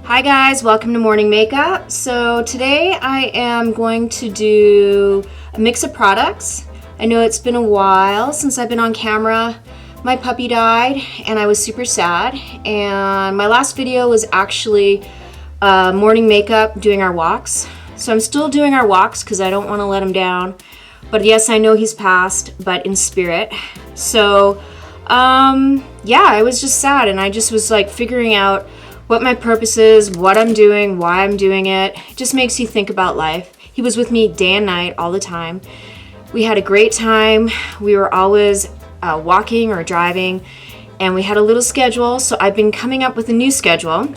Hi guys, welcome to morning makeup. So today I am going to do a mix of products. I know it's been a while since I've been on camera. My puppy died and I was super sad, and my last video was actually morning makeup doing our walks. So I'm still doing our walks because I don't want to let him down. But yes, I know he's passed, but in spirit. So yeah, I was just sad, and I just was like figuring out what my purpose is, what I'm doing, why I'm doing it. It just makes you think about life. He was with me day and night all the time. We had a great time. We were always walking or driving, and we had a little schedule. So I've been coming up with a new schedule.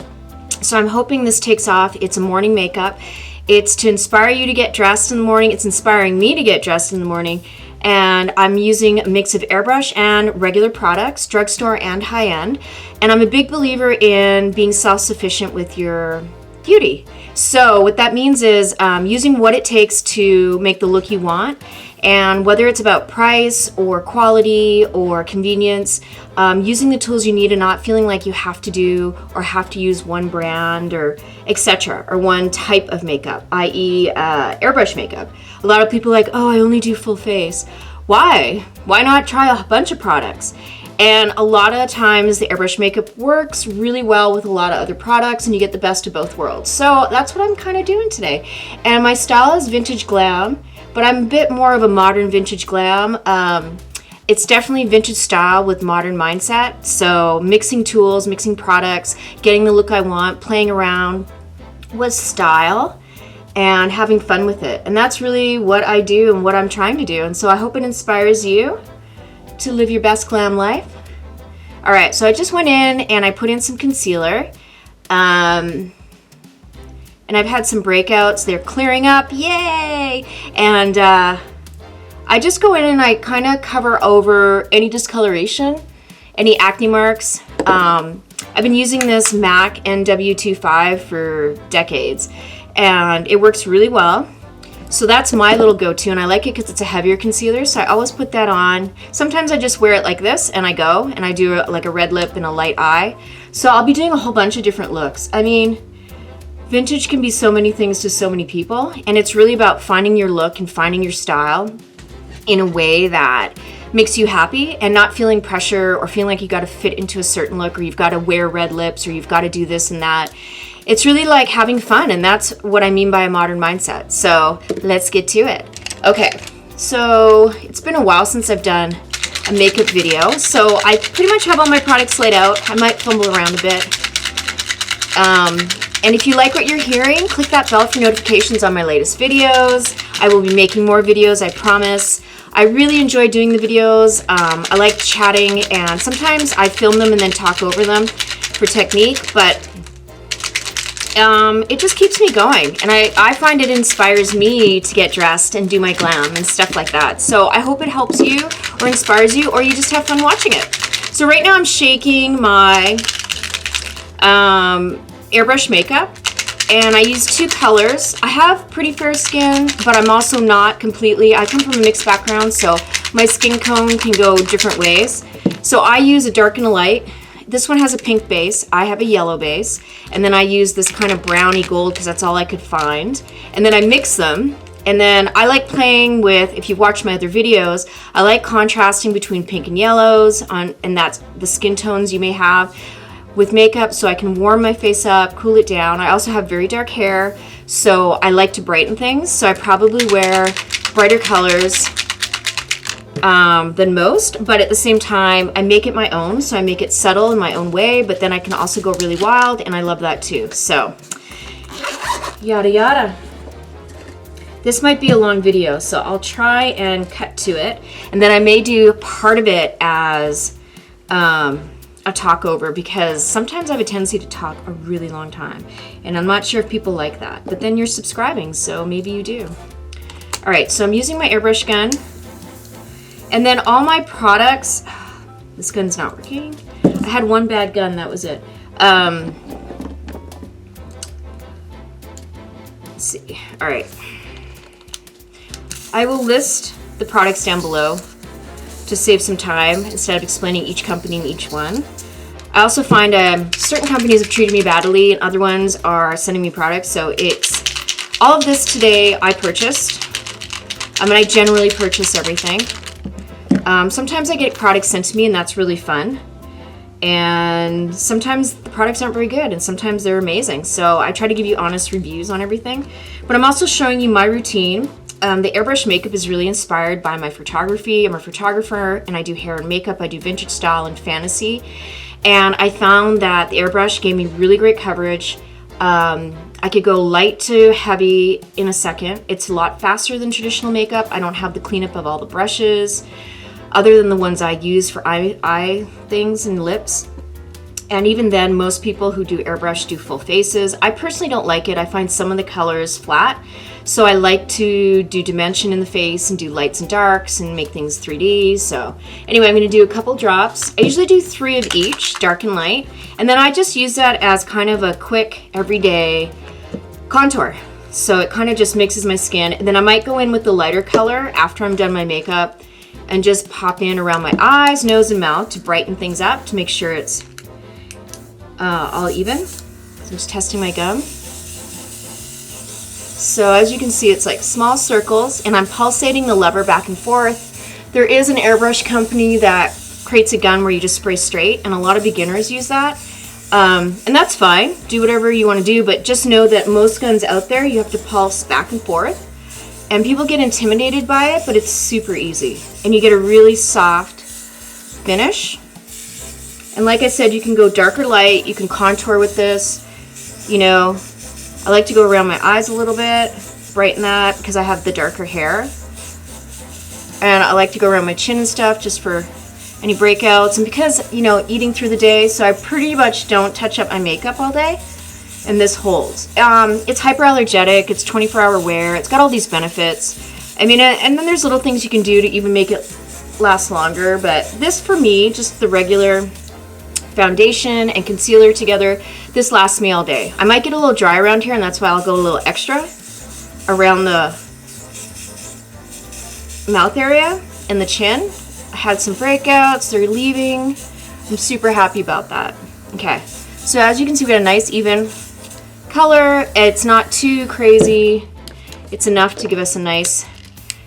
So I'm hoping this takes off. It's a morning makeup. It's to inspire you to get dressed in the morning. It's inspiring me to get dressed in the morning. And I'm using a mix of Airbrush and regular products, drugstore and high-end. And I'm a big believer in being self-sufficient with your beauty. So what that means is using what it takes to make the look you want. And whether it's about price or quality or convenience, using the tools you need and not feeling like you have to do or have to use one brand or etc. or one type of makeup, i.e. airbrush makeup. A lot of people are like, oh, I only do full face. Why? Why not try a bunch of products? And a lot of times the airbrush makeup works really well with a lot of other products, and you get the best of both worlds. So that's what I'm kind of doing today. And my style is vintage glam, but I'm a bit more of a modern vintage glam. It's definitely vintage style with modern mindset. So mixing tools, mixing products, getting the look I want, playing around with style and having fun with it. And that's really what I do and what I'm trying to do. And so I hope it inspires you to live your best glam life. All right, so I just went in and I put in some concealer. And I've had some breakouts. They're clearing up, yay! And I just go in and I kind of cover over any discoloration, any acne marks. I've been using this MAC NW25 for decades, and it works really well. So that's my little go-to, and I like it because it's a heavier concealer, so I always put that on. Sometimes I just wear it like this, and I go, and I do like a red lip and a light eye. So I'll be doing a whole bunch of different looks. I mean, vintage can be so many things to so many people, and it's really about finding your look and finding your style in a way that makes you happy and not feeling pressure or feeling like you got to fit into a certain look, or you've got to wear red lips, or you've got to do this and that. It's really like having fun, and that's what I mean by a modern mindset. So let's get to it. Okay, so it's been a while since I've done a makeup video, so I pretty much have all my products laid out. I might fumble around a bit. And if you like what you're hearing, click that bell for notifications on my latest videos. I will be making more videos, I promise. I really enjoy doing the videos. I like chatting, and sometimes I film them and then talk over them for technique, but it just keeps me going, and I find it inspires me to get dressed and do my glam and stuff like that. So I hope it helps you or inspires you, or you just have fun watching it. So right now I'm shaking my airbrush makeup, and I use two colors. I have pretty fair skin, but I'm also not completely. I come from a mixed background, so my skin tone can go different ways. So I use a dark and a light. This one has a pink base, I have a yellow base, and then I use this kind of browny gold because that's all I could find. And then I mix them, and then I like playing with, if you've watched my other videos, I like contrasting between pink and yellows, and that's the skin tones you may have with makeup, so I can warm my face up, cool it down. I also have very dark hair, so I like to brighten things, so I probably wear brighter colors than most, but at the same time I make it my own, so I make it subtle in my own way, but then I can also go really wild, and I love that too. So yada yada. This might be a long video, so I'll try and cut to it, and then I may do part of it as a talk over, because sometimes I have a tendency to talk a really long time, and I'm not sure if people like that, but then you're subscribing, so maybe you do. All right, so I'm using my airbrush gun. And then all my products, this gun's not working. I had one bad gun, that was it. Let's see, all right. I will list the products down below to save some time instead of explaining each company and each one. I also find certain companies have treated me badly and other ones are sending me products. So it's all of this today I purchased. I mean, I generally purchase everything. Sometimes I get products sent to me and that's really fun. And sometimes the products aren't very good and sometimes they're amazing. So I try to give you honest reviews on everything. But I'm also showing you my routine. The airbrush makeup is really inspired by my photography. I'm a photographer and I do hair and makeup. I do vintage style and fantasy. And I found that the airbrush gave me really great coverage. I could go light to heavy in a second. It's a lot faster than traditional makeup. I don't have the cleanup of all the brushes, other than the ones I use for eye things and lips. And even then, most people who do airbrush do full faces. I personally don't like it. I find some of the colors flat. So I like to do dimension in the face and do lights and darks and make things 3D. So anyway, I'm gonna do a couple drops. I usually do 3 of each, dark and light. And then I just use that as kind of a quick, everyday contour. So it kind of just mixes my skin. And then I might go in with the lighter color after I'm done my makeup and just pop in around my eyes, nose, and mouth to brighten things up, to make sure it's all even. So I'm just testing my gum. So as you can see, it's like small circles, and I'm pulsating the lever back and forth. There is an airbrush company that creates a gun where you just spray straight, and a lot of beginners use that. And that's fine. Do whatever you want to do, but just know that most guns out there, you have to pulse back and forth. And people get intimidated by it, but it's super easy. And you get a really soft finish. And like I said, you can go dark or light. You can contour with this. You know, I like to go around my eyes a little bit, brighten that because I have the darker hair. And I like to go around my chin and stuff just for any breakouts. And because, you know, eating through the day, so I pretty much don't touch up my makeup all day. And this holds. It's hyperallergenic, it's 24-hour wear, it's got all these benefits. I mean, and then there's little things you can do to even make it last longer, but this for me, just the regular foundation and concealer together, this lasts me all day. I might get a little dry around here, and that's why I'll go a little extra around the mouth area and the chin. I had some breakouts, they're leaving. I'm super happy about that. Okay, so as you can see, we got a nice even color. It's not too crazy. It's enough to give us a nice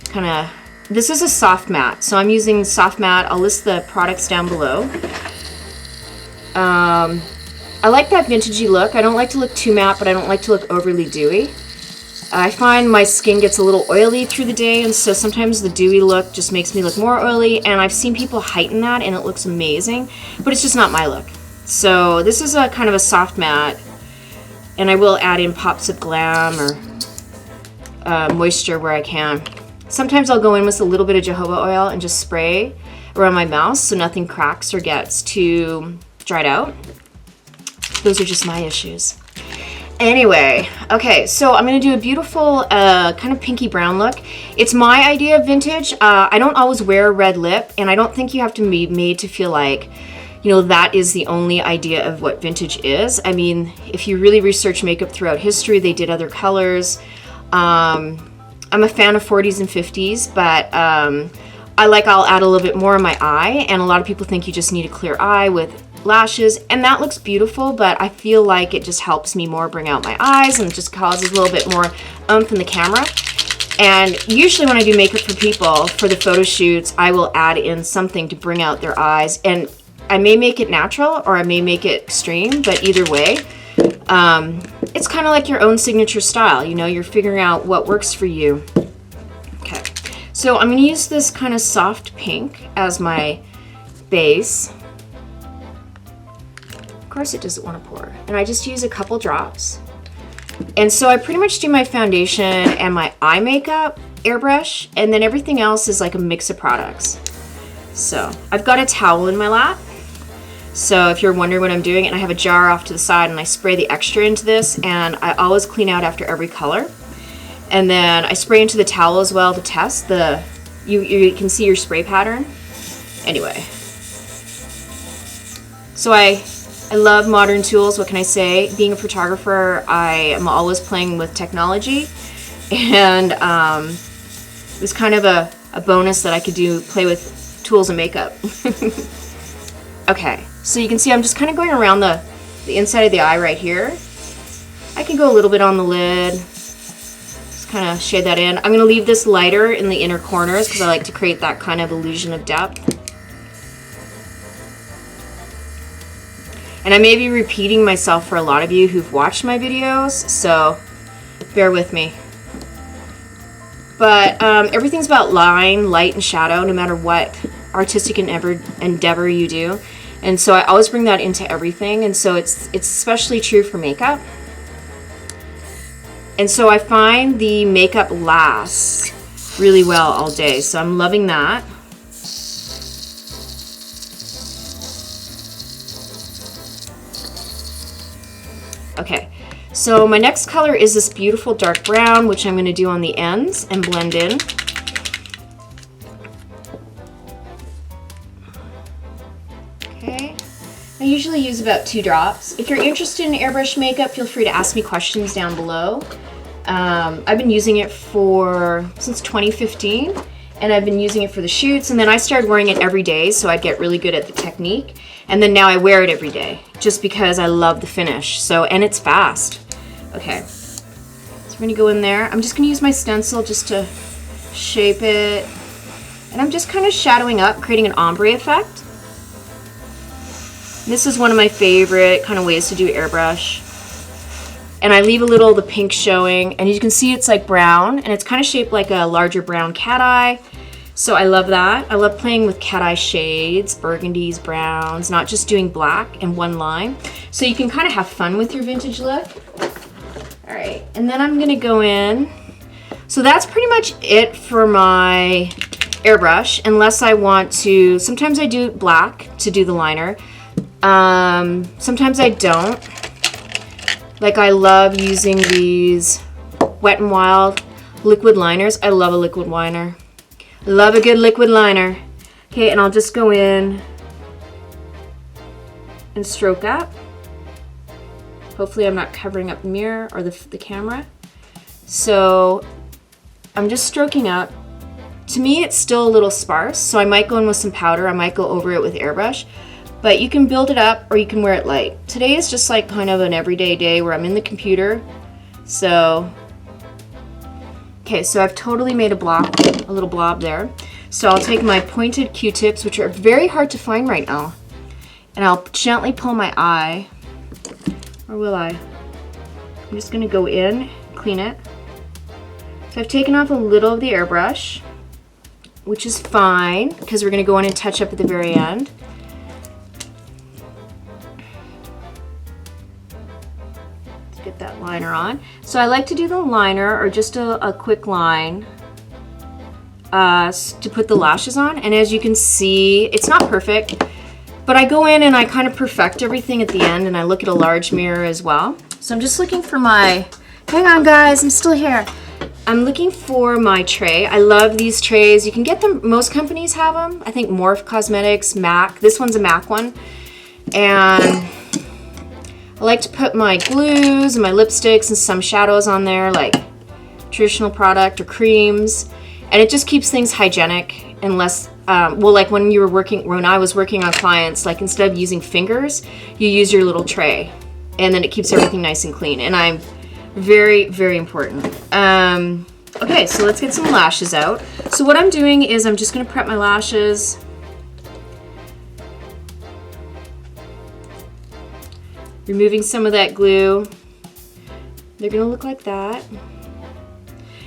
kind of, this is a soft matte, so I'm using soft matte. I'll list the products down below. I like that vintagey look. I don't like to look too matte, but I don't like to look overly dewy. I find my skin gets a little oily through the day, and so sometimes the dewy look just makes me look more oily, and I've seen people heighten that and it looks amazing, but it's just not my look. So this is a kind of a soft matte, and I will add in pops of Glam or moisture where I can. Sometimes I'll go in with a little bit of jojoba oil and just spray around my mouth so nothing cracks or gets too dried out. Those are just my issues. Anyway, okay, so I'm gonna do a beautiful kind of pinky brown look. It's my idea of vintage. I don't always wear a red lip, and I don't think you have to be made to feel like, you know, that is the only idea of what vintage is. I mean, if you really research makeup throughout history, they did other colors. I'm a fan of 40s and 50s, but I'll add a little bit more on my eye, and a lot of people think you just need a clear eye with lashes, and that looks beautiful, but I feel like it just helps me more bring out my eyes and just causes a little bit more oomph in the camera. And usually when I do makeup for people, for the photo shoots, I will add in something to bring out their eyes, and I may make it natural or I may make it extreme, but either way, it's kind of like your own signature style. You know, you're figuring out what works for you. Okay, so I'm going to use this kind of soft pink as my base. Of course it doesn't want to pour, and I just use a couple drops. And so I pretty much do my foundation and my eye makeup airbrush, and then everything else is like a mix of products. So I've got a towel in my lap, so if you're wondering what I'm doing, and I have a jar off to the side, and I spray the extra into this, and I always clean out after every color. And then I spray into the towel as well to test the, you can see your spray pattern. Anyway, so I love modern tools. What can I say? Being a photographer, I am always playing with technology, and it was kind of a bonus that I could play with tools and makeup. Okay, so you can see I'm just kind of going around the inside of the eye right here. I can go a little bit on the lid, just kind of shade that in. I'm going to leave this lighter in the inner corners because I like to create that kind of illusion of depth. And I may be repeating myself for a lot of you who've watched my videos, so bear with me. But everything's about line, light, and shadow, no matter what artistic endeavor you do. And so I always bring that into everything, and so it's especially true for makeup. And so I find the makeup lasts really well all day, so I'm loving that. Okay, so my next color is this beautiful dark brown, which I'm going to do on the ends and blend in. Okay, I usually use about 2 drops. If you're interested in airbrush makeup, feel free to ask me questions down below. I've been using it since 2015, and I've been using it for the shoots, and then I started wearing it every day so I'd get really good at the technique. And then now I wear it every day just because I love the finish. So, and it's fast. Okay, so we're gonna go in there. I'm just gonna use my stencil just to shape it. And I'm just kind of shadowing up, creating an ombre effect. And this is one of my favorite kind of ways to do airbrush. And I leave a little of the pink showing, and you can see it's like brown, and it's kind of shaped like a larger brown cat eye. So I love that. I love playing with cat eye shades, burgundies, browns, not just doing black in one line. So you can kind of have fun with your vintage look. All right, and then I'm gonna go in. So that's pretty much it for my airbrush, unless I want to, sometimes I do black to do the liner. Sometimes I don't. Like I love using these Wet n Wild liquid liners. I love a liquid liner. Love a good liquid liner. Okay, and I'll just go in and stroke up. Hopefully I'm not covering up the mirror or the camera. So I'm just stroking up. To me, it's still a little sparse, so I might go in with some powder. I might go over it with airbrush, but you can build it up or you can wear it light. Today is just like kind of an everyday day where I'm in the computer. So okay, so I've totally made a little blob there. So I'll take my pointed Q-tips, which are very hard to find right now, and I'll gently pull my eye, or will I? I'm just gonna go in, clean it. So I've taken off a little of the airbrush, which is fine, because we're gonna go in and touch up at the very end. Get that liner on. So I like to do the liner or just a quick line to put the lashes on, and as you can see, it's not perfect, but I go in and I kind of perfect everything at the end, and I look at a large mirror as well. So I'm just looking for my, hang on guys, I'm still here. I'm looking for my tray. I love these trays. You can get them, most companies have them. I think Morphe Cosmetics, MAC, this one's a MAC one, and I like to put my glues and my lipsticks and some shadows on there, like traditional product or creams, and it just keeps things hygienic and less, well, like when I was working on clients, like instead of using fingers, you use your little tray, and then it keeps everything nice and clean, and I'm very, very important. Okay, so let's get some lashes out. So what I'm doing is I'm just gonna prep my lashes. Removing some of that glue. They're gonna look like that.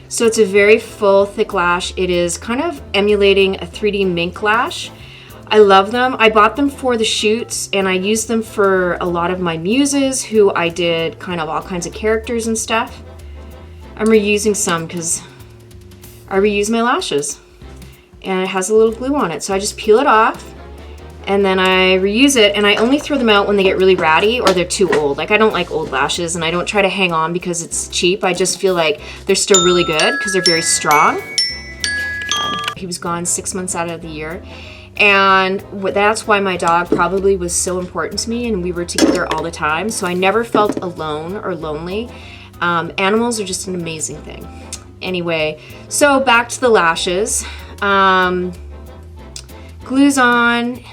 So it's a very full, thick lash. It is kind of emulating a 3D mink lash. I love them. I bought them for the shoots, and I used them for a lot of my muses who I did kind of all kinds of characters and stuff. I'm reusing some because I reuse my lashes, and it has a little glue on it. So I just peel it off, and then I reuse it, and I only throw them out when they get really ratty or they're too old. Like, I don't like old lashes, and I don't try to hang on because it's cheap. I just feel like they're still really good because they're very strong. He was gone 6 months out of the year, and that's why my dog probably was so important to me, and we were together all the time, so I never felt alone or lonely. Animals are just an amazing thing. Anyway, so back to the lashes. Glue's on.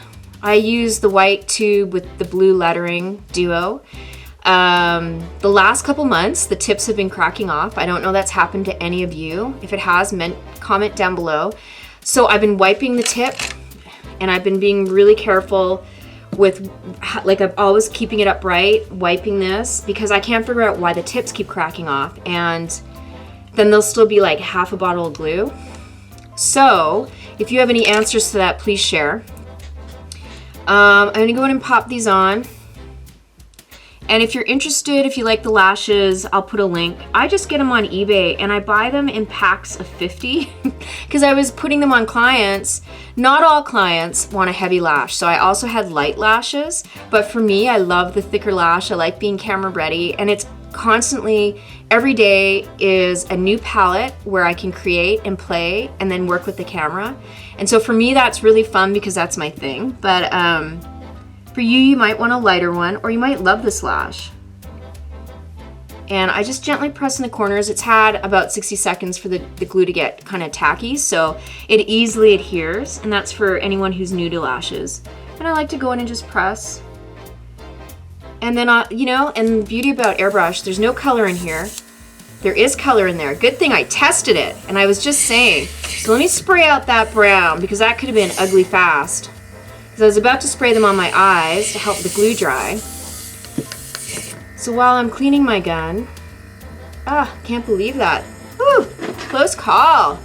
I use the white tube with the blue lettering duo. The last couple months, the tips have been cracking off. I don't know if that's happened to any of you. If it has, comment down below. So I've been wiping the tip, and I've been being really careful with, like, I'm always keeping it upright, wiping this, because I can't figure out why the tips keep cracking off, and then there'll still be like half a bottle of glue. So if you have any answers to that, please share. I'm gonna go ahead and pop these on. And if you're interested, if you like the lashes, I'll put a link. I just get them on eBay, and I buy them in packs of 50 because I was putting them on clients. Not all clients want a heavy lash, so I also had light lashes. But for me, I love the thicker lash. I like being camera ready, and it's constantly, every day is a new palette where I can create and play and then work with the camera. And so for me, that's really fun because that's my thing. But for you, you might want a lighter one, or you might love this lash. And I just gently press in the corners. It's had about 60 seconds for the glue to get kind of tacky, so it easily adheres, and that's for anyone who's new to lashes. And I like to go in and just press. And then, you know, and the beauty about Airbrush, there's no color in here. There is color in there. Good thing I tested it, and I was just saying, so let me spray out that brown, because that could have been ugly fast. Because I was about to spray them on my eyes to help the glue dry. So while I'm cleaning my gun, can't believe that. Woo, close call.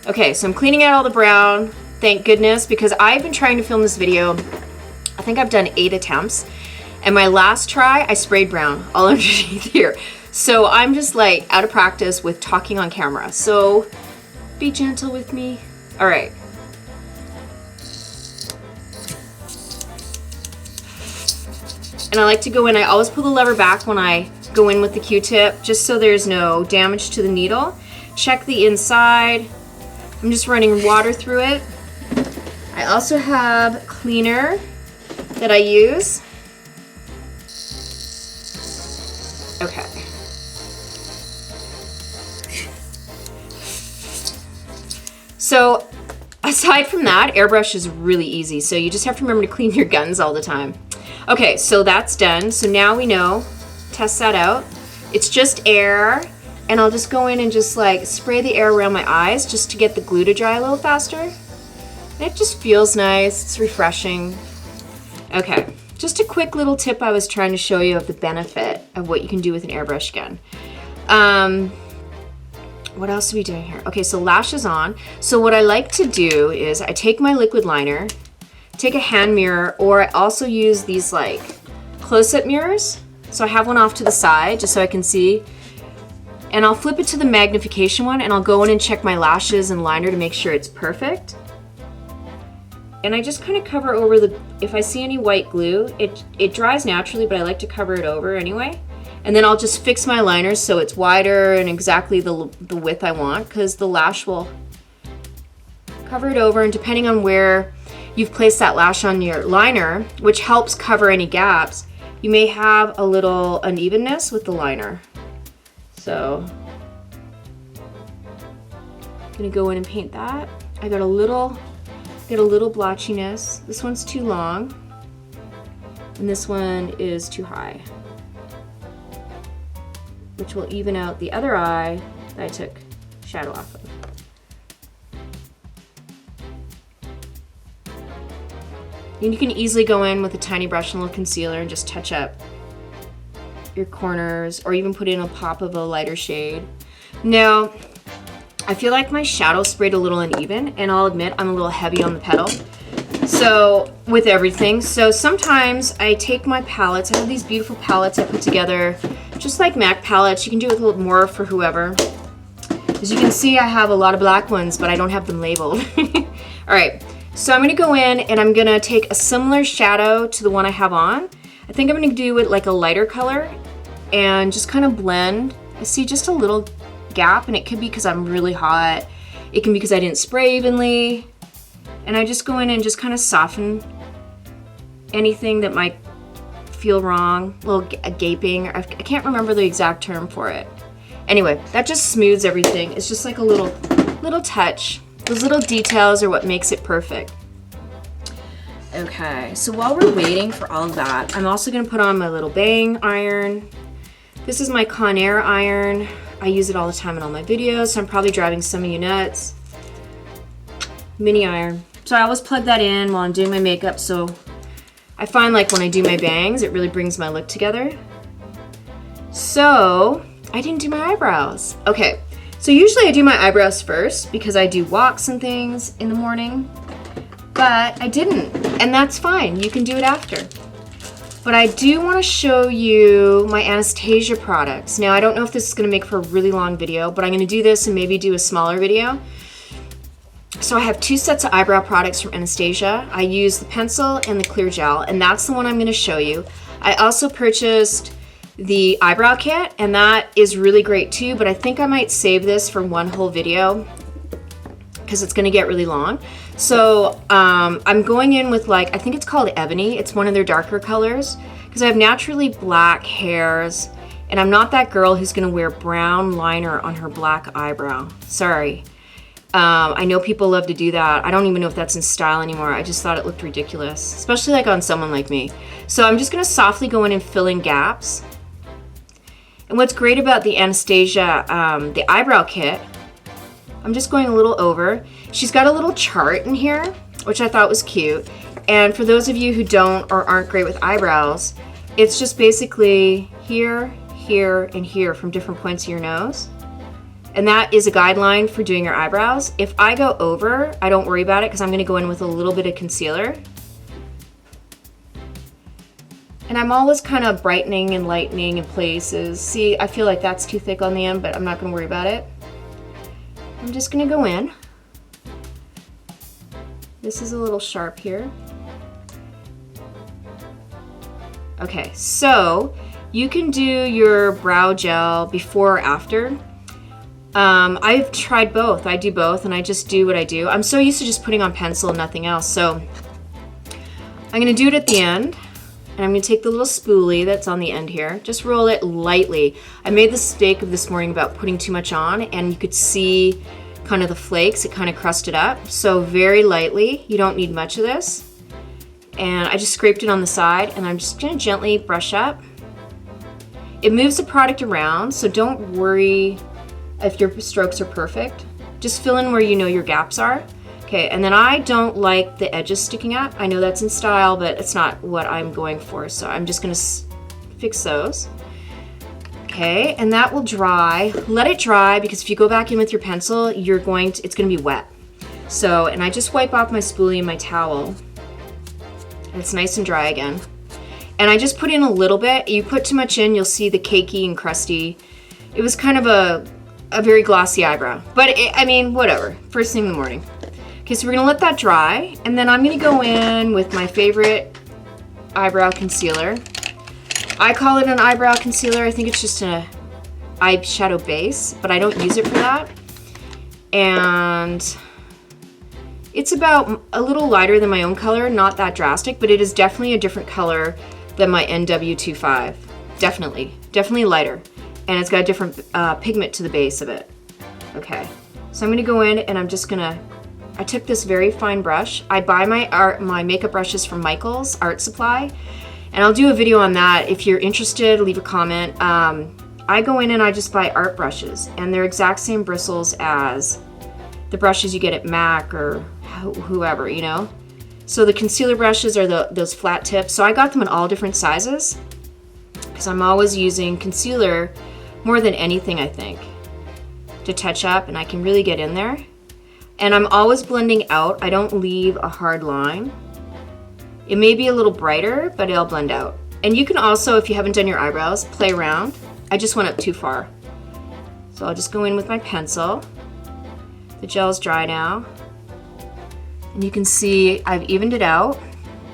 Okay, so I'm cleaning out all the brown, thank goodness, because I've been trying to film this video. I think I've done 8 attempts, and my last try, I sprayed brown all underneath here. So I'm just like out of practice with talking on camera. So be gentle with me. All right. And I like to go in, I always pull the lever back when I go in with the Q-tip, just so there's no damage to the needle. Check the inside. I'm just running water through it. I also have cleaner that I use. Okay. So aside from that, Airbrush is really easy, so you just have to remember to clean your guns all the time. Okay, so that's done. So now we know, test that out. It's just air, and I'll just go in and just like spray the air around my eyes just to get the glue to dry a little faster. And it just feels nice, it's refreshing. Okay, just a quick little tip I was trying to show you of the benefit of what you can do with an airbrush gun. What else are we doing here? Okay, so lashes on. So what I like to do is I take my liquid liner, take a hand mirror, or I also use these like close-up mirrors. So I have one off to the side just so I can see. And I'll flip it to the magnification one, and I'll go in and check my lashes and liner to make sure it's perfect. And I just kind of cover over the, if I see any white glue, it dries naturally, but I like to cover it over anyway. And then I'll just fix my liners so it's wider and exactly the width I want, because the lash will cover it over, and depending on where you've placed that lash on your liner, which helps cover any gaps, you may have a little unevenness with the liner. So I'm gonna go in and paint that. I got a little blotchiness. This one's too long, and this one is too high, which will even out the other eye that I took shadow off of. And you can easily go in with a tiny brush and a little concealer and just touch up your corners, or even put in a pop of a lighter shade. Now, I feel like my shadow sprayed a little uneven, and I'll admit I'm a little heavy on the petal. So, with everything. So sometimes I take my palettes, I have these beautiful palettes I put together, just like MAC palettes. You can do it with a little more for whoever. As you can see, I have a lot of black ones, but I don't have them labeled. All right. So I'm gonna go in and I'm gonna take a similar shadow to the one I have on. I think I'm gonna do it like a lighter color and just kind of blend. I see just a little gap, and it could be because I'm really hot. It can be because I didn't spray evenly. And I just go in and just kind of soften anything that might feel wrong, a little gaping. I can't remember the exact term for it. Anyway, that just smooths everything. It's just like a little touch. Those little details are what makes it perfect. Okay, so while we're waiting for all of that, I'm also gonna put on my little bang iron. This is my Conair iron. I use it all the time in all my videos, so I'm probably driving some of you nuts. Mini iron. So I always plug that in while I'm doing my makeup, so I find like when I do my bangs, it really brings my look together. So, I didn't do my eyebrows. Okay, so usually I do my eyebrows first because I do walks and things in the morning, but I didn't, and that's fine. You can do it after. But I do want to show you my Anastasia products. Now, I don't know if this is going to make for a really long video, but I'm going to do this and maybe do a smaller video. So I have 2 sets of eyebrow products from Anastasia. I use the pencil and the clear gel, and that's the one I'm going to show you. I also purchased the eyebrow kit, and that is really great too, but I think I might save this for one whole video because it's going to get really long. So I'm going in with, like, I think it's called Ebony. It's one of their darker colors because I have naturally black hairs, and I'm not that girl who's going to wear brown liner on her black eyebrow. Sorry. I know people love to do that. I don't even know if that's in style anymore. I just thought it looked ridiculous, especially like on someone like me. So I'm just going to softly go in and fill in gaps. And what's great about the Anastasia, the eyebrow kit, I'm just going a little over. She's got a little chart in here, which I thought was cute. And for those of you who don't or aren't great with eyebrows, it's just basically here, here, and here from different points of your nose. And that is a guideline for doing your eyebrows. If I go over, I don't worry about it because I'm going to go in with a little bit of concealer. And I'm always kind of brightening and lightening in places. See, I feel like that's too thick on the end, but I'm not going to worry about it. I'm just going to go in. This is a little sharp here. Okay, so you can do your brow gel before or after. I've tried both. I do both, and I just do what I do. I'm so used to just putting on pencil and nothing else, so I'm going to do it at the end. And I'm going to take the little spoolie that's on the end here, just roll it lightly. I made the mistake of this morning about putting too much on, and you could see kind of the flakes. It kind of crusted up. So very lightly. You don't need much of this. And I just scraped it on the side, and I'm just going to gently brush up. It moves the product around, so don't worry if your strokes are perfect. Just fill in where you know your gaps are. Okay, and then I don't like the edges sticking up. I know that's in style, but it's not what I'm going for, so I'm just gonna fix those. Okay, and that will dry. Let it dry, because if you go back in with your pencil, it's gonna be wet. So, and I just wipe off my spoolie and my towel. And it's nice and dry again. And I just put in a little bit. You put too much in, you'll see the cakey and crusty. It was kind of a very glossy eyebrow, but I mean, whatever, first thing in the morning. Okay, so we're gonna let that dry, and then I'm gonna go in with my favorite eyebrow concealer. I call it an eyebrow concealer. I think it's just an eyeshadow base, but I don't use it for that. And it's about a little lighter than my own color, not that drastic, but it is definitely a different color than my NW25. Definitely lighter. And it's got a different pigment to the base of it. Okay, so I'm gonna go in and I'm just gonna, I took this very fine brush. I buy my makeup brushes from Michael's Art Supply, and I'll do a video on that. If you're interested, leave a comment. I go in and I just buy art brushes, and they're exact same bristles as the brushes you get at MAC or whoever, you know? So the concealer brushes are those flat tips. So I got them in all different sizes because I'm always using concealer more than anything, I think, to touch up, and I can really get in there. And I'm always blending out. I don't leave a hard line. It may be a little brighter, but it'll blend out. And you can also, if you haven't done your eyebrows, play around. I just went up too far. So I'll just go in with my pencil. The gel's dry now. And you can see I've evened it out,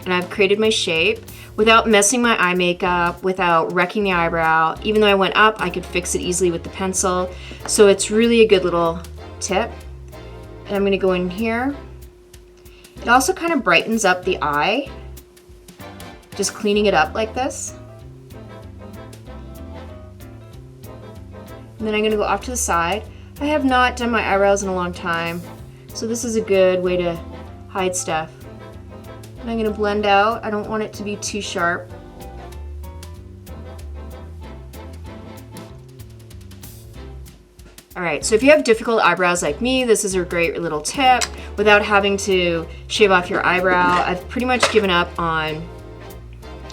and I've created my shape without messing my eye makeup, without wrecking the eyebrow. Even though I went up, I could fix it easily with the pencil. So it's really a good little tip. And I'm gonna go in here. It also kind of brightens up the eye, just cleaning it up like this. And then I'm gonna go off to the side. I have not done my eyebrows in a long time, so this is a good way to hide stuff. And I'm gonna blend out. I don't want it to be too sharp. All right, so if you have difficult eyebrows like me, this is a great little tip without having to shave off your eyebrow. I've pretty much given up on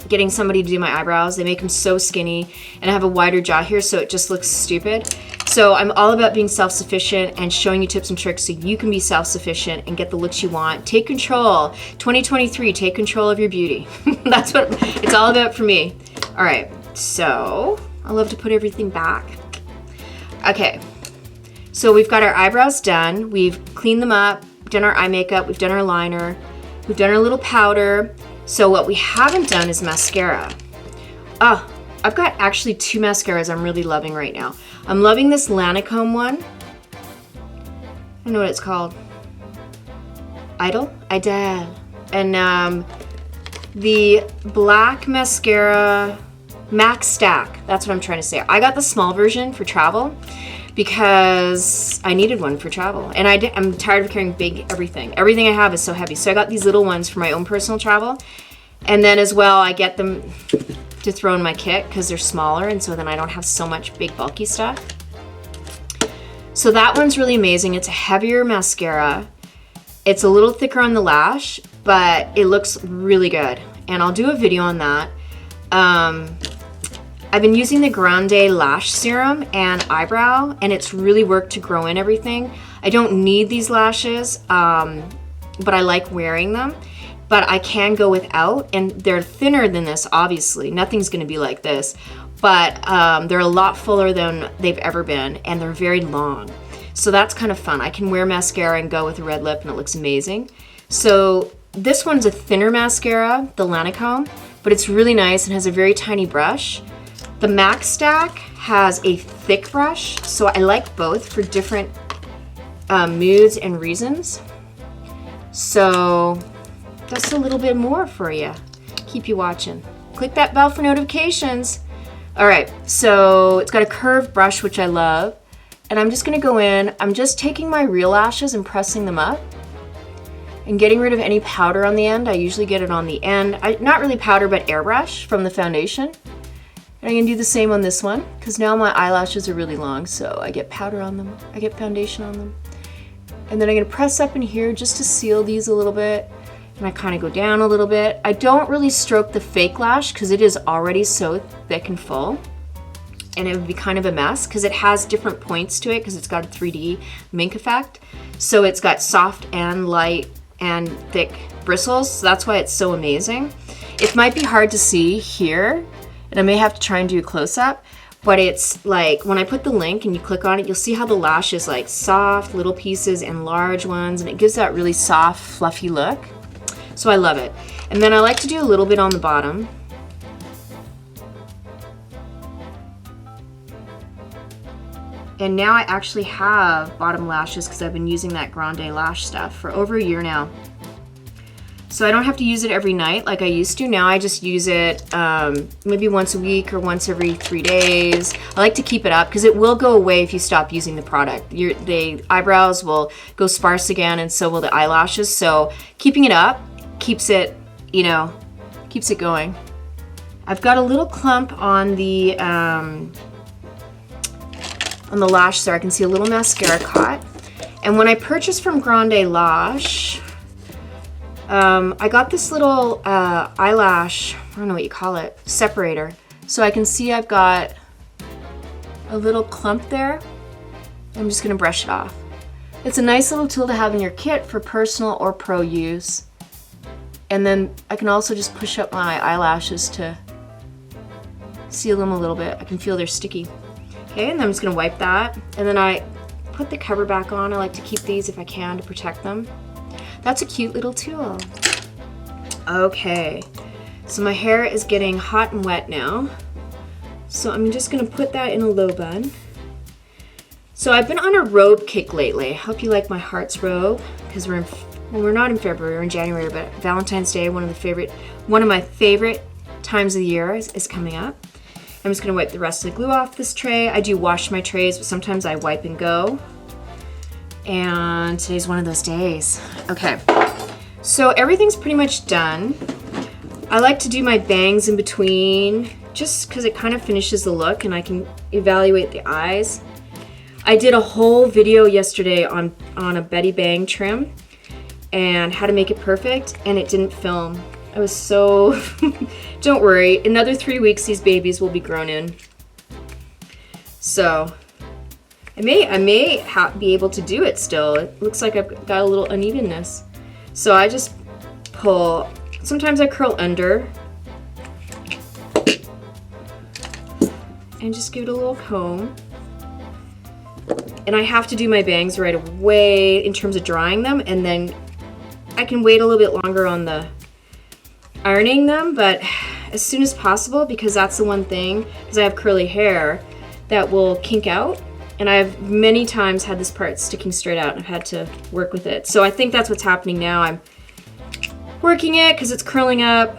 getting somebody to do my eyebrows. They make them so skinny, and I have a wider jaw here, so it just looks stupid. So I'm all about being self-sufficient and showing you tips and tricks so you can be self-sufficient and get the looks you want. Take control. 2023, take control of your beauty. That's what it's all about for me. All right, so I love to put everything back. Okay. So we've got our eyebrows done, we've cleaned them up, done our eye makeup, we've done our liner, we've done our little powder. So what we haven't done is mascara. Oh, I've got actually 2 mascaras I'm really loving right now. I'm loving this Lancome one. I don't know what it's called. Idol? And the black mascara, Max Stack, that's what I'm trying to say. I got the small version for travel, because I needed one for travel, and I'm tired of carrying big everything. Everything I have is so heavy, so I got these little ones for my own personal travel, and then as well I get them to throw in my kit because they're smaller, and so then I don't have so much big bulky stuff. So that one's really amazing. It's a heavier mascara. It's a little thicker on the lash, but it looks really good, and I'll do a video on that. I've been using the Grande Lash Serum and Eyebrow, and it's really worked to grow in everything. I don't need these lashes, but I like wearing them. But I can go without, and they're thinner than this, obviously. Nothing's gonna be like this, but they're a lot fuller than they've ever been, and they're very long. So that's kind of fun. I can wear mascara and go with a red lip, and it looks amazing. So this one's a thinner mascara, the Lancome, but it's really nice and has a very tiny brush. The Max Stack has a thick brush, so I like both for different moods and reasons. So that's a little bit more for you. Keep you watching. Click that bell for notifications. All right, so it's got a curved brush, which I love. And I'm just gonna go in, I'm just taking my real lashes and pressing them up and getting rid of any powder on the end. I usually get it on the end. Not really powder, but airbrush from the foundation. And I'm gonna do the same on this one, because now my eyelashes are really long, so I get powder on them, I get foundation on them. And then I'm gonna press up in here just to seal these a little bit, and I kind of go down a little bit. I don't really stroke the fake lash, because it is already so thick and full, and it would be kind of a mess, because it has different points to it, because it's got a 3D mink effect. So it's got soft and light and thick bristles, so that's why it's so amazing. It might be hard to see here, and I may have to try and do a close-up, but it's like when I put the link and you click on it, you'll see how the lash is like soft little pieces and large ones, and it gives that really soft, fluffy look. So I love it. And then I like to do a little bit on the bottom. And now I actually have bottom lashes because I've been using that Grande Lash stuff for over a year now. So I don't have to use it every night like I used to. Now I just use it maybe once a week or once every 3 days. I like to keep it up because it will go away if you stop using the product. The eyebrows will go sparse again, and so will the eyelashes. So keeping it up keeps it, you know, keeps it going. I've got a little clump on the lash there. I can see a little mascara caught. And when I purchased from Grande Lash, I got this little eyelash, I don't know what you call it, separator. So I can see I've got a little clump there. I'm just gonna brush it off. It's a nice little tool to have in your kit for personal or pro use. And then I can also just push up my eyelashes to seal them a little bit. I can feel they're sticky. Okay, and then I'm just gonna wipe that. And then I put the cover back on. I like to keep these if I can to protect them. That's a cute little tool. Okay, so my hair is getting hot and wet now. So I'm just gonna put that in a low bun. So I've been on a robe kick lately. I hope you like my heart's robe, because we're not in February, we're in January, but Valentine's Day, one of my favorite times of the year is coming up. I'm just gonna wipe the rest of the glue off this tray. I do wash my trays, but sometimes I wipe and go. And today's one of those days. Okay, So everything's pretty much done. I like to do my bangs in between just because it kind of finishes the look and I can evaluate the eyes. I did a whole video yesterday on a Betty Bang trim and how to make it perfect, and it didn't film. I was so... Don't worry, another 3 weeks these babies will be grown in. So I may be able to do it still. It looks like I've got a little unevenness. So I just pull, sometimes I curl under and just give it a little comb. And I have to do my bangs right away in terms of drying them, and then I can wait a little bit longer on the ironing them, but as soon as possible, because that's the one thing, because I have curly hair, that will kink out. And I've many times had this part sticking straight out and I've had to work with it. So I think that's what's happening now. I'm working it because it's curling up.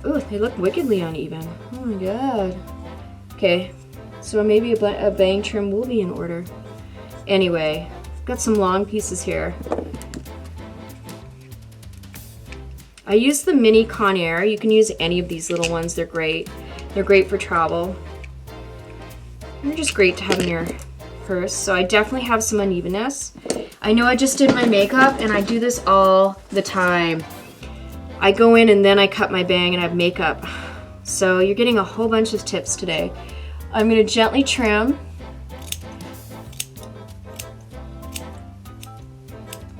Ooh, they look wickedly uneven. Oh my god. Okay, so maybe a bang trim will be in order. Anyway, I've got some long pieces here. I use the mini Conair. You can use any of these little ones. They're great. They're great for travel. They're just great to have in your purse. So I definitely have some unevenness. I know I just did my makeup and I do this all the time. I go in and then I cut my bang and I have makeup. So you're getting a whole bunch of tips today. I'm going to gently trim.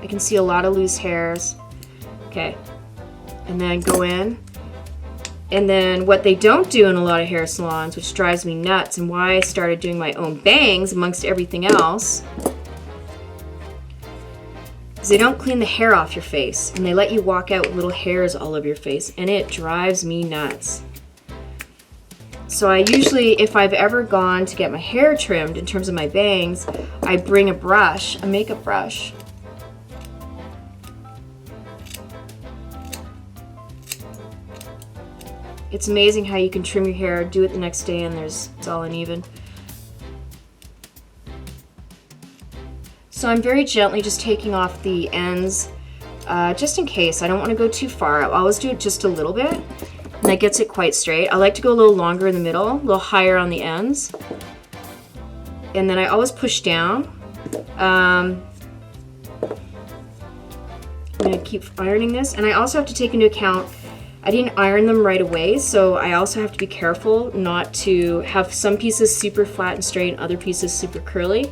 I can see a lot of loose hairs. Okay. And then go in. And then what they don't do in a lot of hair salons, which drives me nuts and why I started doing my own bangs amongst everything else, is they don't clean the hair off your face and they let you walk out with little hairs all over your face, and it drives me nuts. So I usually, if I've ever gone to get my hair trimmed in terms of my bangs, I bring a brush, a makeup brush. It's amazing how you can trim your hair, do it the next day, and it's all uneven. So I'm very gently just taking off the ends, just in case. I don't want to go too far. I always do it just a little bit, and that gets it quite straight. I like to go a little longer in the middle, a little higher on the ends. And then I always push down. I'm going to keep ironing this, and I also have to take into account I didn't iron them right away, so I also have to be careful not to have some pieces super flat and straight and other pieces super curly.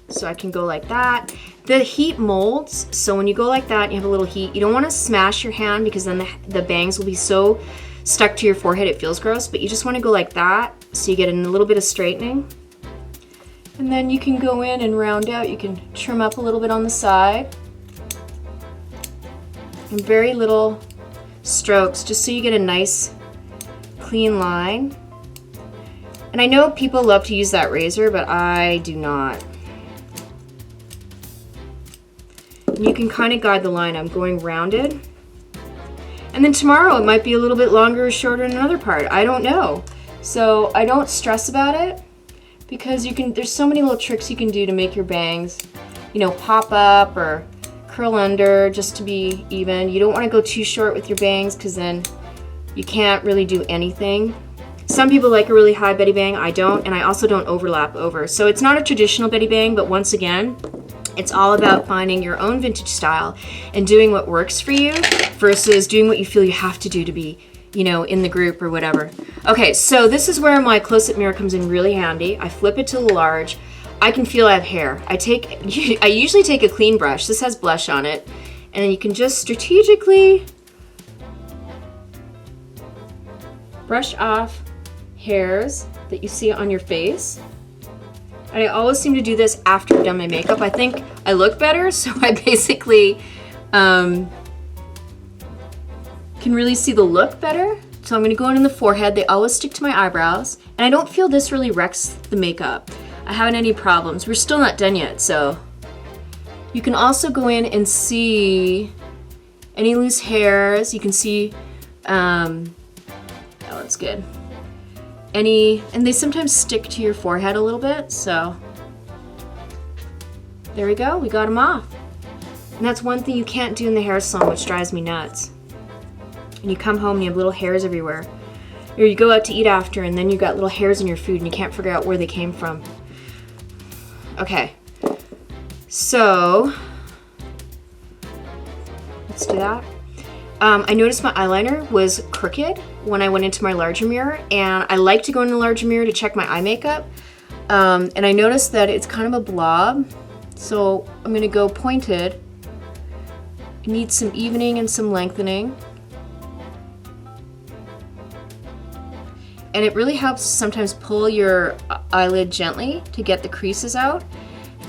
So I can go like that. The heat molds, so when you go like that and you have a little heat, you don't want to smash your hand because then the bangs will be so stuck to your forehead it feels gross, but you just want to go like that so you get a little bit of straightening. And then you can go in and round out. You can trim up a little bit on the side. And very little strokes, just so you get a nice clean line. And I know people love to use that razor, but I do not. And you can kind of guide the line. I'm going rounded. And then tomorrow it might be a little bit longer or shorter in another part. I don't know. So I don't stress about it because there's so many little tricks you can do to make your bangs, you know, pop up or curl under just to be even. You don't want to go too short with your bangs because then you can't really do anything. Some people like a really high Betty Bang. I don't, and I also don't overlap over. So it's not a traditional Betty Bang, but once again, it's all about finding your own vintage style and doing what works for you versus doing what you feel you have to do to be, you know, in the group or whatever. Okay, so this is where my close-up mirror comes in really handy. I flip it to the large. I can feel I have hair. I usually take a clean brush. This has blush on it. And then you can just strategically brush off hairs that you see on your face. And I always seem to do this after I've done my makeup. I think I look better, so I basically can really see the look better. So I'm gonna go in the forehead. They always stick to my eyebrows. And I don't feel this really wrecks the makeup. I haven't any problems. We're still not done yet, so. You can also go in and see any loose hairs. You can see, oh, that's good. And they sometimes stick to your forehead a little bit, so There we go, we got them off. And that's one thing you can't do in the hair salon, which drives me nuts. And you come home and you have little hairs everywhere. Or you go out to eat after and then you got little hairs in your food and you can't figure out where they came from. Okay, so let's do that. I noticed my eyeliner was crooked when I went into my larger mirror, and I like to go in the larger mirror to check my eye makeup. And I noticed that it's kind of a blob, so I'm gonna go pointed. It needs some evening and some lengthening. And it really helps to sometimes pull your eyelid gently to get the creases out.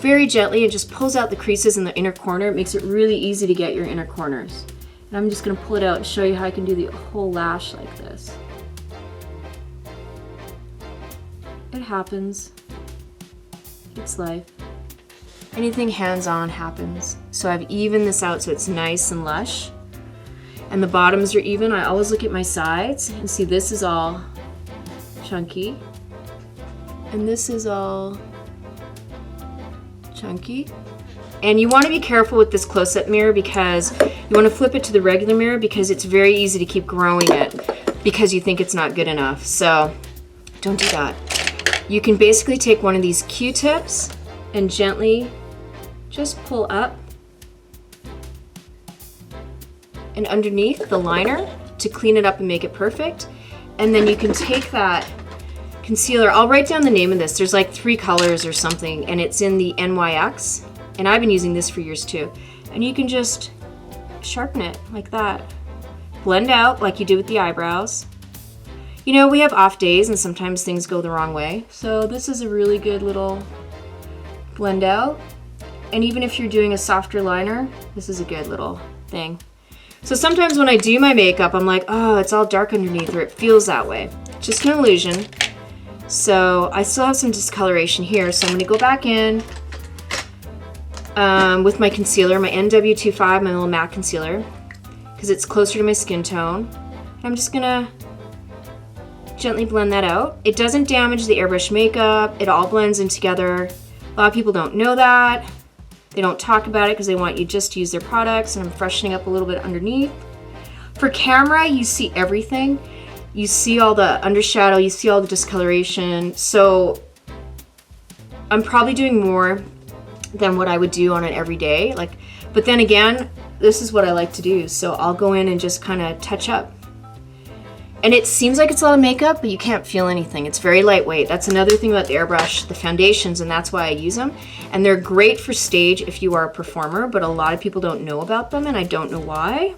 Very gently, it just pulls out the creases in the inner corner. It makes it really easy to get your inner corners. And I'm just gonna pull it out and show you how I can do the whole lash like this. It happens. It's life. Anything hands-on happens. So I've evened this out so it's nice and lush. And the bottoms are even. I always look at my sides and see this is all chunky. And this is all chunky. And you want to be careful with this close-up mirror because you want to flip it to the regular mirror because it's very easy to keep growing it because you think it's not good enough. So don't do that. You can basically take one of these Q-tips and gently just pull up and underneath the liner to clean it up and make it perfect. And then you can take that concealer. I'll write down the name of this. There's like 3 colors or something, and it's in the NYX. And I've been using this for years too. And you can just sharpen it like that. Blend out like you did with the eyebrows. You know, we have off days and sometimes things go the wrong way. So this is a really good little blend out. And even if you're doing a softer liner, this is a good little thing. So sometimes when I do my makeup, I'm like, oh, it's all dark underneath, or it feels that way. It's just an illusion. So I still have some discoloration here. So I'm gonna go back in with my concealer, my NW25, my little matte concealer, because it's closer to my skin tone. I'm just gonna gently blend that out. It doesn't damage the airbrush makeup. It all blends in together. A lot of people don't know that. They don't talk about it because they want you just to use their products, and I'm freshening up a little bit underneath. For camera, you see everything. You see all the undershadow, you see all the discoloration. So I'm probably doing more than what I would do on an everyday. But then again, this is what I like to do. So I'll go in and just kind of touch up. And it seems like it's a lot of makeup, but you can't feel anything. It's very lightweight. That's another thing about the airbrush, the foundations, and that's why I use them. And they're great for stage if you are a performer, but a lot of people don't know about them, and I don't know why.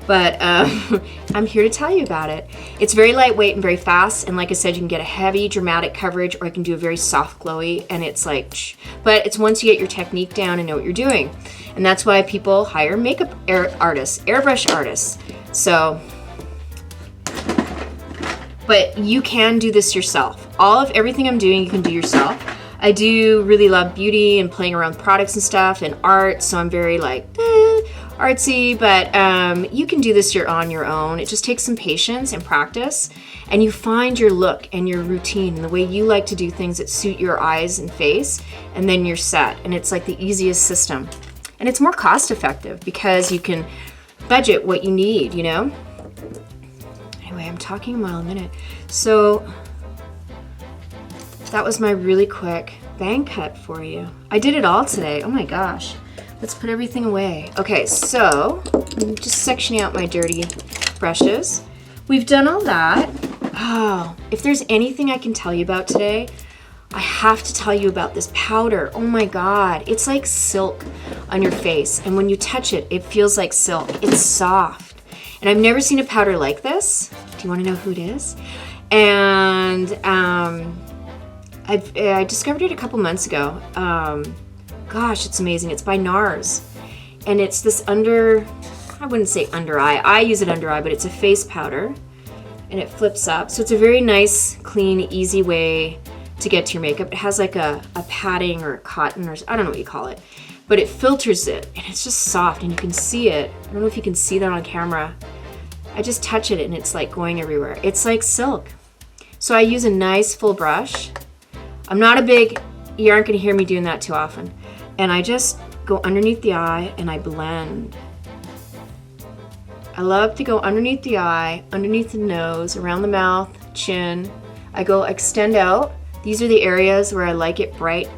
But I'm here to tell you about it. It's very lightweight and very fast, and like I said, you can get a heavy, dramatic coverage, or you can do a very soft, glowy, and it's like, but it's once you get your technique down and know what you're doing. And that's why people hire makeup artists, airbrush artists. So, but you can do this yourself. Everything I'm doing, you can do yourself. I do really love beauty and playing around with products and stuff and art, so I'm very like artsy, but you can do this on your own. It just takes some patience and practice, and you find your look and your routine and the way you like to do things that suit your eyes and face, and then you're set. And it's like the easiest system. And it's more cost effective because you can budget what you need, you know? Anyway, I'm talking a mile a minute. So that was my really quick bang cut for you. I did it all today. Oh my gosh. Let's put everything away. Okay, so I'm just sectioning out my dirty brushes. We've done all that. Oh, if there's anything I can tell you about today, I have to tell you about this powder. Oh my God, it's like silk on your face. And when you touch it, it feels like silk. It's soft. And I've never seen a powder like this. Do you want to know who it is? And I discovered it a couple months ago. Gosh, it's amazing. It's by NARS. And it's this I wouldn't say under eye. I use it under eye, but it's a face powder. And it flips up. So it's a very nice, clean, easy way to get to your makeup. It has like a padding or a cotton, or I don't know what you call it. But it filters it, and it's just soft, and you can see it. I don't know if you can see that on camera. I just touch it, and it's like going everywhere. It's like silk. So I use a nice full brush. I'm not a big, you aren't gonna hear me doing that too often. and I just go underneath the eye and I blend. I love to go underneath the eye, underneath the nose, around the mouth, chin. I go extend out. These are the areas where I like it bright.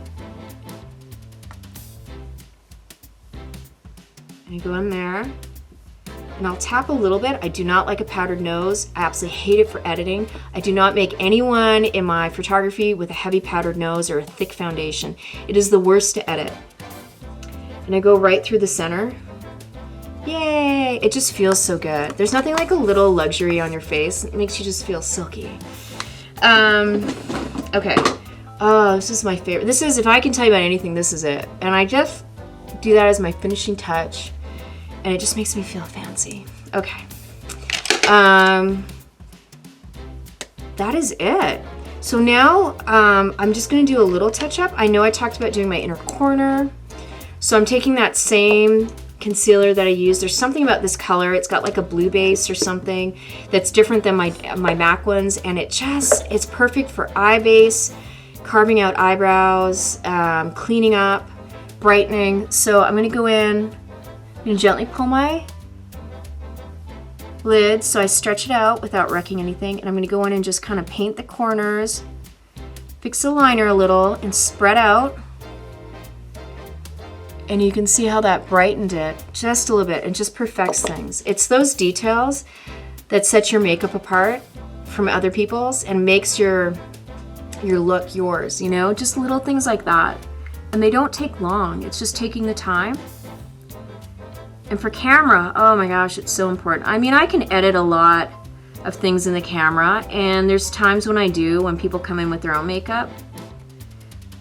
And I go in there, and I'll tap a little bit. I do not like a powdered nose. I absolutely hate it for editing. I do not make anyone in my photography with a heavy powdered nose or a thick foundation. It is the worst to edit. And I go right through the center. Yay! It just feels so good. There's nothing like a little luxury on your face. It makes you just feel silky. Okay. Oh, this is my favorite. This is, if I can tell you about anything, this is it. And I just do that as my finishing touch. And it just makes me feel fancy. Okay. That is it. So now I'm just gonna do a little touch up. I know I talked about doing my inner corner. So I'm taking that same concealer that I used. There's something about this color. It's got like a blue base or something that's different than my MAC ones. And it's perfect for eye base, carving out eyebrows, cleaning up, brightening. So I'm gonna go in, I'm gonna gently pull my lid so I stretch it out without wrecking anything. And I'm gonna go in and just kind of paint the corners, fix the liner a little, and spread out. And you can see how that brightened it just a little bit and just perfects things. It's those details that set your makeup apart from other people's and makes your look yours, you know? Just little things like that. And they don't take long. It's just taking the time. And for camera, oh my gosh, it's so important. I mean, I can edit a lot of things in the camera, and there's times when I do, when people come in with their own makeup.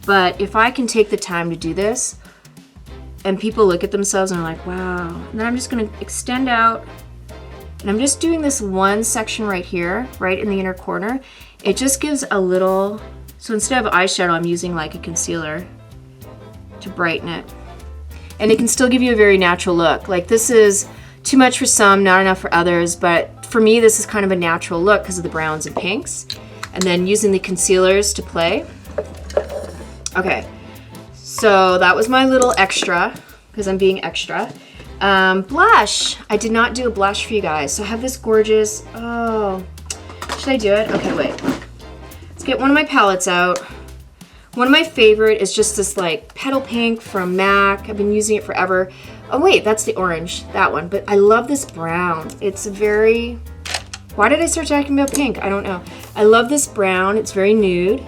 But if I can take the time to do this, and people look at themselves and are like, wow. And then I'm just gonna extend out, and I'm just doing this one section right here, right in the inner corner. It just gives a little, so instead of eyeshadow, I'm using like a concealer to brighten it. And it can still give you a very natural look. Like, this is too much for some, not enough for others, but for me, this is kind of a natural look because of the browns and pinks. And then using the concealers to play. Okay. So that was my little extra, because I'm being extra. Blush. I did not do a blush for you guys. So I have this gorgeous, oh, should I do it? Okay, wait. Let's get one of my palettes out. One of my favorite is just this like Petal Pink from MAC. I've been using it forever. Oh wait, that's the orange, that one. But I love this brown. It's very, why did I start talking about pink? I don't know. I love this brown. It's very nude.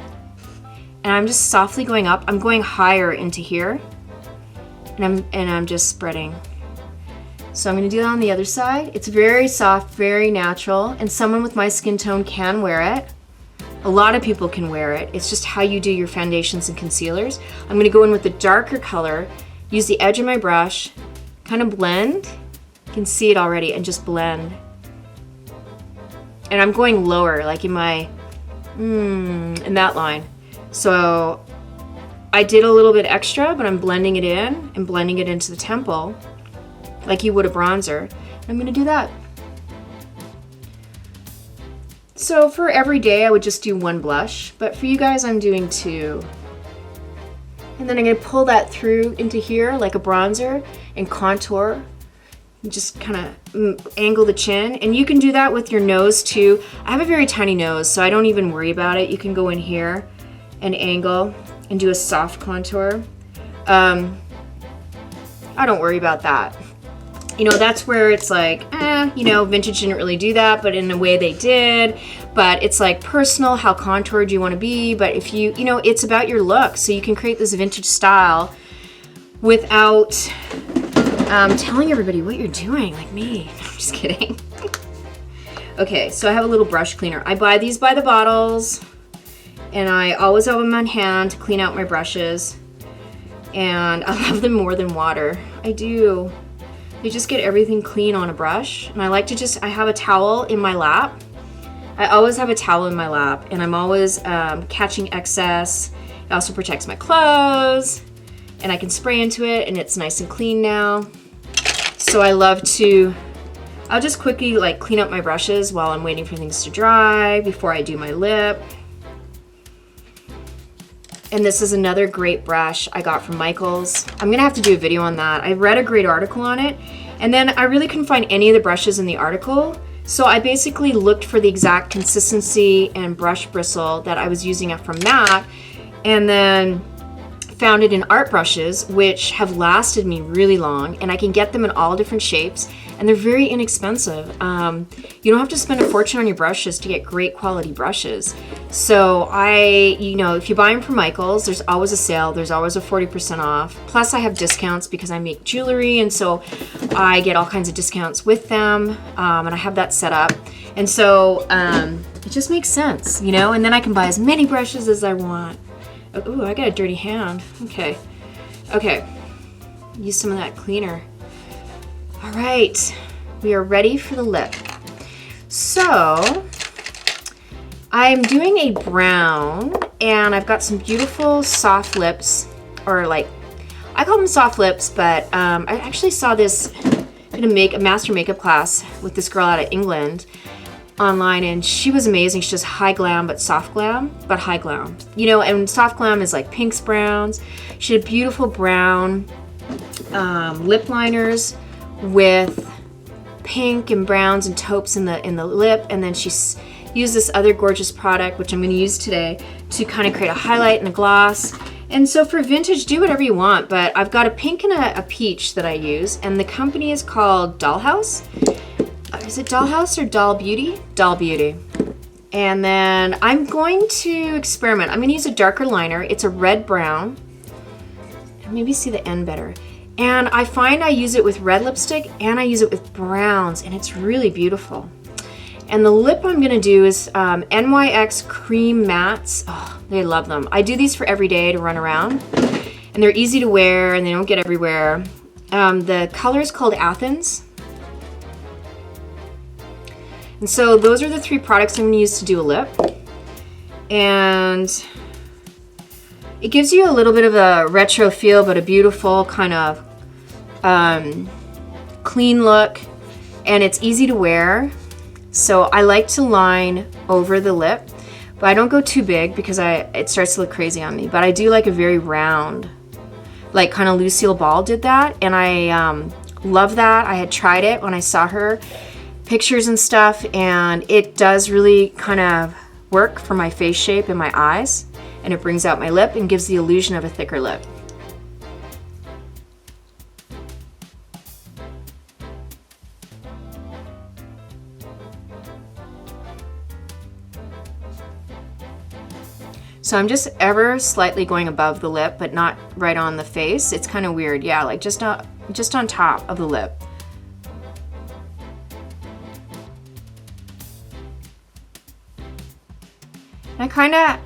And I'm just softly going up. I'm going higher into here. And I'm just spreading. So I'm gonna do that on the other side. It's very soft, very natural, and someone with my skin tone can wear it. A lot of people can wear it. It's just how you do your foundations and concealers. I'm gonna go in with a darker color, use the edge of my brush, kind of blend. You can see it already, and just blend. And I'm going lower, like in my, in that line. So I did a little bit extra, but I'm blending it in and blending it into the temple like you would a bronzer. I'm gonna do that. So for every day, I would just do one blush, but for you guys, I'm doing two. And then I'm gonna pull that through into here like a bronzer and contour. And just kind of angle the chin. And you can do that with your nose too. I have a very tiny nose, so I don't even worry about it. You can go in here and angle and do a soft contour. I don't worry about that. You know, that's where it's like, you know, vintage didn't really do that, but in a way they did. But it's like personal, how contoured you want to be. But if you know, it's about your look. So you can create this vintage style without telling everybody what you're doing, like me. I'm just kidding. Okay, so I have a little brush cleaner. I buy these by the bottles. And I always have them on hand to clean out my brushes. And I love them more than water. I do. You just get everything clean on a brush. And I like to I have a towel in my lap. I always have a towel in my lap. And I'm always catching excess. It also protects my clothes. And I can spray into it, and it's nice and clean now. So I love to, I'll just quickly like clean up my brushes while I'm waiting for things to dry before I do my lip. And this is another great brush I got from Michaels. I'm gonna have to do a video on that. I read a great article on it, and then I really couldn't find any of the brushes in the article. So I basically looked for the exact consistency and brush bristle that I was using from that, and then found it in art brushes, which have lasted me really long, and I can get them in all different shapes, and they're very inexpensive. You don't have to spend a fortune on your brushes to get great quality brushes. So if you buy them from Michaels, there's always a sale, there's always a 40% off. Plus I have discounts because I make jewelry, and so I get all kinds of discounts with them, and I have that set up. And so it just makes sense, and then I can buy as many brushes as I want. Oh, I got a dirty hand. Okay. Use some of that cleaner. All right, we are ready for the lip. So I'm doing a brown, and I've got some beautiful soft lips, or like, I call them soft lips, but I actually saw this, I'm gonna make a master makeup class with this girl out of England online, and she was amazing. She's just high glam, but soft glam, but high glam. And soft glam is like pinks, browns. She had beautiful brown lip liners with pink and browns and taupes in the lip, and then she used this other gorgeous product, which I'm going to use today, to kind of create a highlight and a gloss. And so for vintage, do whatever you want, but I've got a pink and a peach that I use, and the company is called Dollhouse. Is it Dollhouse or Doll Beauty? Doll Beauty. And then I'm going to experiment. I'm going to use a darker liner. It's a red brown. Maybe see the end better. And I find I use it with red lipstick and I use it with browns, and it's really beautiful. And the lip I'm going to do is NYX Cream Mattes. Oh, they love them. I do these for every day to run around, and they're easy to wear and they don't get everywhere. The color is called Athens. And so those are the three products I'm going to use to do a lip. And it gives you a little bit of a retro feel, but a beautiful kind of clean look. And it's easy to wear. So I like to line over the lip, but I don't go too big because it starts to look crazy on me. But I do like a very round, like kind of Lucille Ball did that. And I love that. I had tried it when I saw her pictures and stuff, and it does really kind of work for my face shape and my eyes, and it brings out my lip and gives the illusion of a thicker lip. So I'm just ever slightly going above the lip, but not right on the face. It's kind of weird. Yeah, like just on top of the lip. I kind of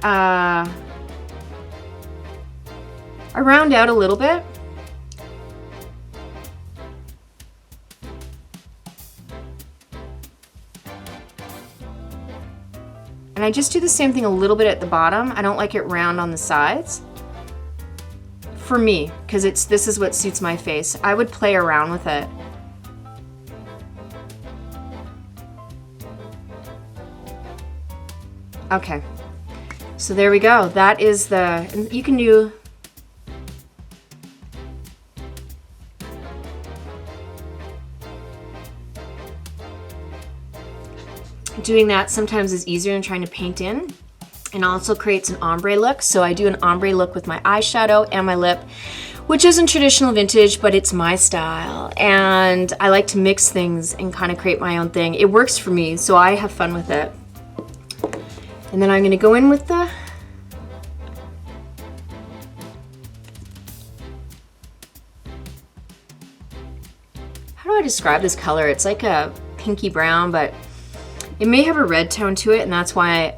I round out a little bit. And I just do the same thing a little bit at the bottom. I don't like it round on the sides. For me, because this is what suits my face. I would play around with it. Okay. So there we go. That is you can do doing that sometimes is easier than trying to paint in, and also creates an ombre look. So I do an ombre look with my eyeshadow and my lip, which isn't traditional vintage, but it's my style. And I like to mix things and kind of create my own thing. It works for me, so I have fun with it. And then I'm going to go in with the how do I describe this color? It's like a pinky brown, but it may have a red tone to it, and that's why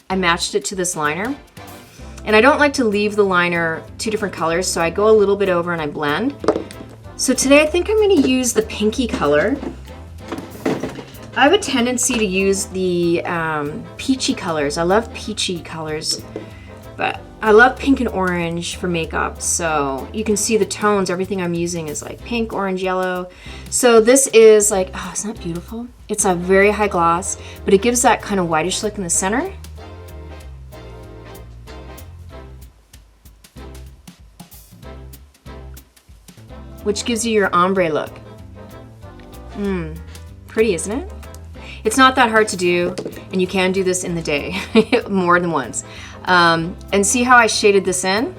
I matched it to this liner. And I don't like to leave the liner two different colors, so I go a little bit over and I blend. So today I think I'm going to use the pinky color. I have a tendency to use the peachy colors. I love peachy colors, but I love pink and orange for makeup. So you can see the tones, everything I'm using is like pink, orange, yellow. So this is like, oh, isn't that beautiful? It's a very high gloss, but it gives that kind of whitish look in the center. which gives you your ombre look. Pretty, isn't it? It's not that hard to do, and you can do this in the day, more than once. And see how I shaded this in?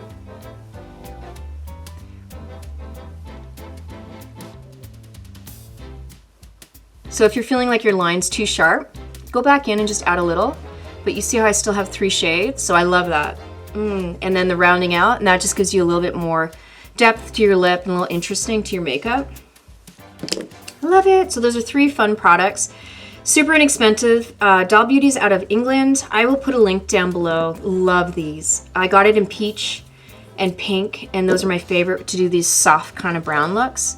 So if you're feeling like your line's too sharp, go back in and just add a little. But you see how I still have 3 shades? So I love that. And then the rounding out, and that just gives you a little bit more depth to your lip and a little interesting to your makeup. I love it. So those are 3 fun products. Super inexpensive. Doll Beauty's out of England. I will put a link down below. Love these. I got it in peach and pink, and those are my favorite to do these soft kind of brown looks.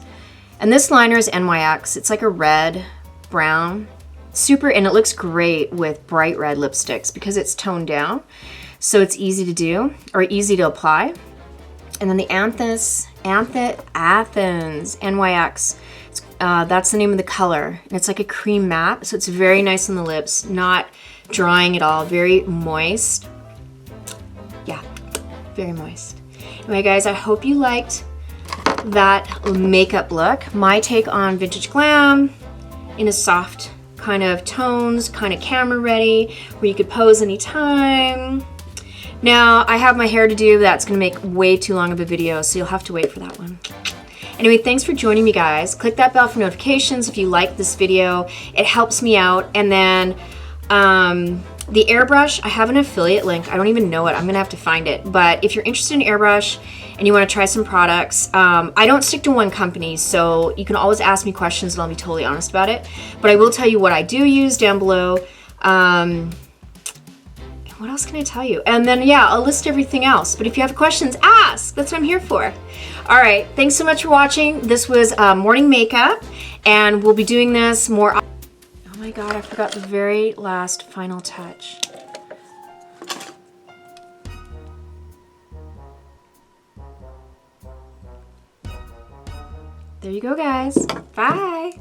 And this liner is NYX. It's like a red, brown. Super, and it looks great with bright red lipsticks because it's toned down. So it's easy to do, or easy to apply. And then the Athens NYX. That's the name of the color. And it's like a cream matte, so it's very nice on the lips, not drying at all, very moist. Yeah, very moist. Anyway, guys, I hope you liked that makeup look. My take on vintage glam in a soft kind of tones, kind of camera ready, where you could pose anytime. Now, I have my hair to do. That's gonna make way too long of a video, so you'll have to wait for that one. Anyway, thanks for joining me, guys. Click that bell for notifications if you like this video. It helps me out. And then the Airbrush, I have an affiliate link. I don't even know it. I'm gonna have to find it. But if you're interested in Airbrush and you wanna try some products, I don't stick to one company, so you can always ask me questions and I'll be totally honest about it. But I will tell you what I do use down below. What else can I tell you? And then, yeah, I'll list everything else. But if you have questions, ask. That's what I'm here for. All right, thanks so much for watching. This was morning makeup, and we'll be doing this more. Oh my God, I forgot the very last final touch. There you go, guys. Bye.